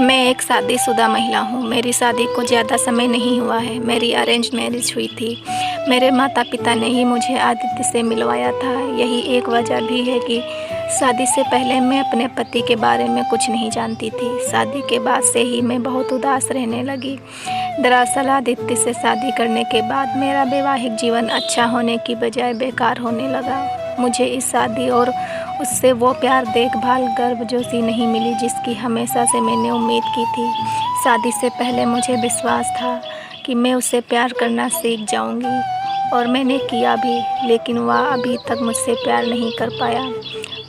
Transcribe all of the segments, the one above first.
मैं एक शादीशुदा महिला हूँ। मेरी शादी को ज़्यादा समय नहीं हुआ है। मेरी अरेंज मैरिज हुई थी। मेरे माता पिता ने ही मुझे आदित्य से मिलवाया था। यही एक वजह भी है कि शादी से पहले मैं अपने पति के बारे में कुछ नहीं जानती थी। शादी के बाद से ही मैं बहुत उदास रहने लगी। दरअसल आदित्य से शादी करने के बाद मेरा वैवाहिक जीवन अच्छा होने की बजाय बेकार होने लगा। मुझे इस शादी और उससे वो प्यार, देखभाल, गर्मजोशी नहीं मिली जिसकी हमेशा से मैंने उम्मीद की थी। शादी से पहले मुझे विश्वास था कि मैं उससे प्यार करना सीख जाऊंगी और मैंने किया भी, लेकिन वह अभी तक मुझसे प्यार नहीं कर पाया।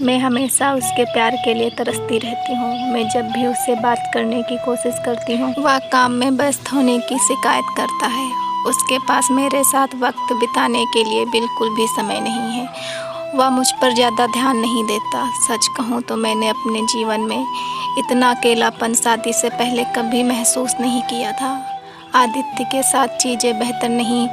मैं हमेशा उसके प्यार के लिए तरसती रहती हूँ। मैं जब भी उससे बात करने की कोशिश करती हूँ, वह काम में व्यस्त होने की शिकायत करता है। उसके पास मेरे साथ वक्त बिताने के लिए बिल्कुल भी समय नहीं है। वह मुझ पर ज़्यादा ध्यान नहीं देता। सच कहूँ तो मैंने अपने जीवन में इतना अकेलापन शादी से पहले कभी महसूस नहीं किया था। आदित्य के साथ चीज़ें बेहतर नहीं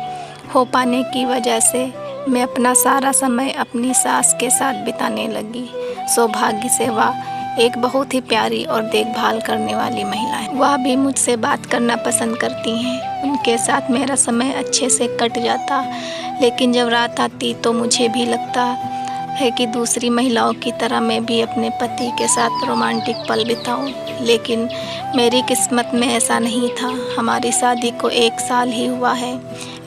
हो पाने की वजह से मैं अपना सारा समय अपनी सास के साथ बिताने लगी। सौभाग्य से वह एक बहुत ही प्यारी और देखभाल करने वाली महिला है। वह भी मुझसे बात करना पसंद करती हैं। उनके साथ मेरा समय अच्छे से कट जाता, लेकिन जब रात आती तो मुझे भी लगता है कि दूसरी महिलाओं की तरह मैं भी अपने पति के साथ रोमांटिक पल बिताऊं। लेकिन मेरी किस्मत में ऐसा नहीं था। हमारी शादी को 1 साल ही हुआ है।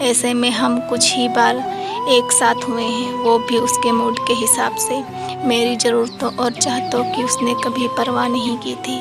ऐसे में हम कुछ ही बार एक साथ हुए हैं, वो भी उसके मूड के हिसाब से। मेरी ज़रूरतों और चाहतों की उसने कभी परवाह नहीं की थी।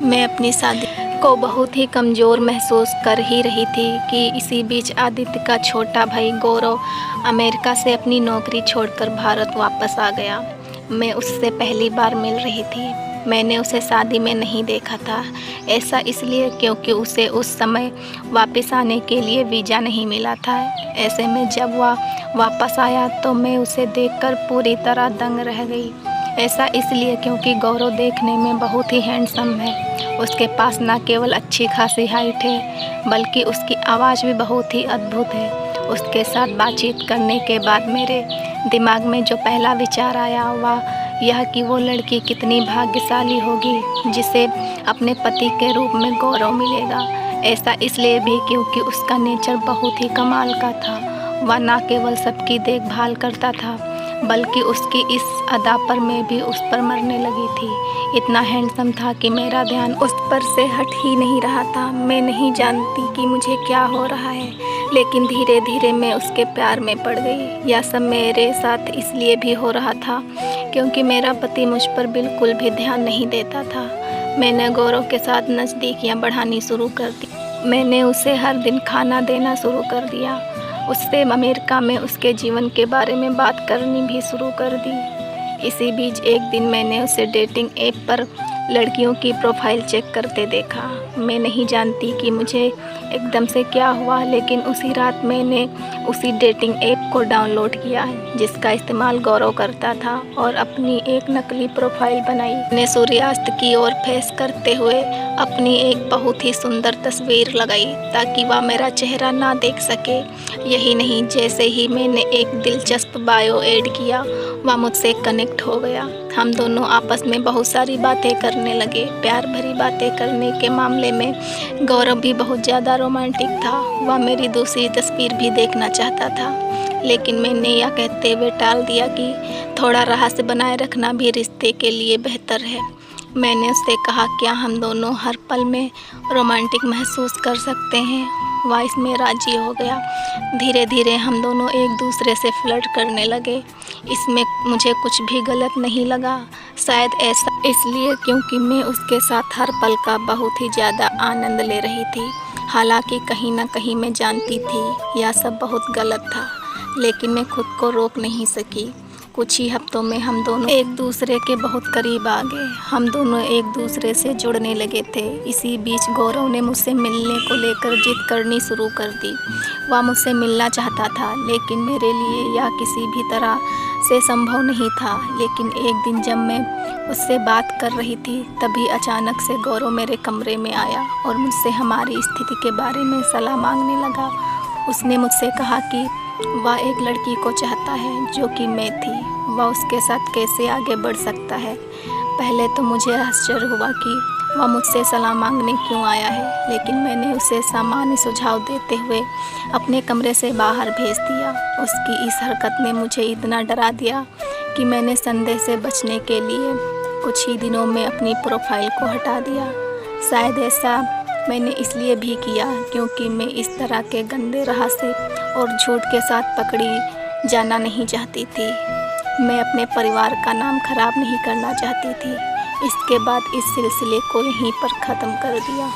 मैं अपनी शादी को बहुत ही कमज़ोर महसूस कर ही रही थी कि इसी बीच आदित्य का छोटा भाई गौरव अमेरिका से अपनी नौकरी छोड़कर भारत वापस आ गया। मैं उससे पहली बार मिल रही थी। मैंने उसे शादी में नहीं देखा था। ऐसा इसलिए क्योंकि उसे उस समय वापस आने के लिए वीज़ा नहीं मिला था। ऐसे में जब वह वापस आया तो मैं उसे देखकर पूरी तरह दंग रह गई। ऐसा इसलिए क्योंकि गौरव देखने में बहुत ही हैंडसम है। उसके पास न केवल अच्छी खासी हाइट है, बल्कि उसकी आवाज़ भी बहुत ही अद्भुत है। उसके साथ बातचीत करने के बाद मेरे दिमाग में जो पहला विचार आया वह यह कि वो लड़की कितनी भाग्यशाली होगी जिसे अपने पति के रूप में गौरव मिलेगा। ऐसा इसलिए भी क्योंकि उसका नेचर बहुत ही कमाल का था। वह न केवल सबकी देखभाल करता था, बल्कि उसकी इस अदा पर मैं भी उस पर मरने लगी थी। इतना हैंडसम था कि मेरा ध्यान उस पर से हट ही नहीं रहा था। मैं नहीं जानती कि मुझे क्या हो रहा है, लेकिन धीरे धीरे मैं उसके प्यार में पड़ गई। यह सब मेरे साथ इसलिए भी हो रहा था क्योंकि मेरा पति मुझ पर बिल्कुल भी ध्यान नहीं देता था। मैंने गौरव के साथ नज़दीकियाँ बढ़ानी शुरू कर दी। मैंने उसे हर दिन खाना देना शुरू कर दिया। उससे अमेरिका में उसके जीवन के बारे में बात करनी भी शुरू कर दी। इसी बीच एक दिन मैंने उसे डेटिंग ऐप पर लड़कियों की प्रोफाइल चेक करते देखा। मैं नहीं जानती कि मुझे एकदम से क्या हुआ, लेकिन उसी रात मैंने उसी डेटिंग ऐप को डाउनलोड किया जिसका इस्तेमाल गौरव करता था और अपनी एक नकली प्रोफाइल बनाई। मैंने सूर्यास्त की ओर फेस करते हुए अपनी एक बहुत ही सुंदर तस्वीर लगाई ताकि वह मेरा चेहरा ना देख सके। यही नहीं, जैसे ही मैंने एक दिलचस्प बायो ऐड किया वह मुझसे कनेक्ट हो गया। हम दोनों आपस में बहुत सारी बातें करने लगे। प्यार भरी बातें करने के मामले में गौरव भी बहुत ज़्यादा रोमांटिक था। वह मेरी दूसरी तस्वीर भी देखना चाहता था, लेकिन मैंने यह कहते हुए टाल दिया कि थोड़ा रहस्य बनाए रखना भी रिश्ते के लिए बेहतर है। मैंने उससे कहा, क्या हम दोनों हर पल में रोमांटिक महसूस कर सकते हैं? वह इसमें राजी हो गया। धीरे धीरे हम दोनों एक दूसरे से फ्लर्ट करने लगे। इसमें मुझे कुछ भी गलत नहीं लगा। शायद ऐसा इसलिए क्योंकि मैं उसके साथ हर पल का बहुत ही ज़्यादा आनंद ले रही थी। हालांकि कहीं ना कहीं मैं जानती थी यह सब बहुत गलत था, लेकिन मैं खुद को रोक नहीं सकी। कुछ ही हफ्तों में हम दोनों एक दूसरे के बहुत करीब आ गए। हम दोनों एक दूसरे से जुड़ने लगे थे। इसी बीच गौरव ने मुझसे मिलने को लेकर जिद करनी शुरू कर दी। वह मुझसे मिलना चाहता था, लेकिन मेरे लिए यह किसी भी तरह से संभव नहीं था। लेकिन एक दिन जब मैं उससे बात कर रही थी, तभी अचानक से गौरव मेरे कमरे में आया और मुझसे हमारी स्थिति के बारे में सलाह मांगने लगा। उसने मुझसे कहा कि वह एक लड़की को चाहता है जो कि मैं थी। वह उसके साथ कैसे आगे बढ़ सकता है? पहले तो मुझे आश्चर्य हुआ कि वह मुझसे सलाह मांगने क्यों आया है, लेकिन मैंने उसे सामान्य सुझाव देते हुए अपने कमरे से बाहर भेज दिया। उसकी इस हरकत ने मुझे इतना डरा दिया कि मैंने संदेह से बचने के लिए कुछ ही दिनों में अपनी प्रोफाइल को हटा दिया। शायद ऐसा मैंने इसलिए भी किया क्योंकि मैं इस तरह के गंदे राह से और झूठ के साथ पकड़ी जाना नहीं चाहती थी। मैं अपने परिवार का नाम खराब नहीं करना चाहती थी। इसके बाद इस सिलसिले को यहीं पर ख़त्म कर दिया।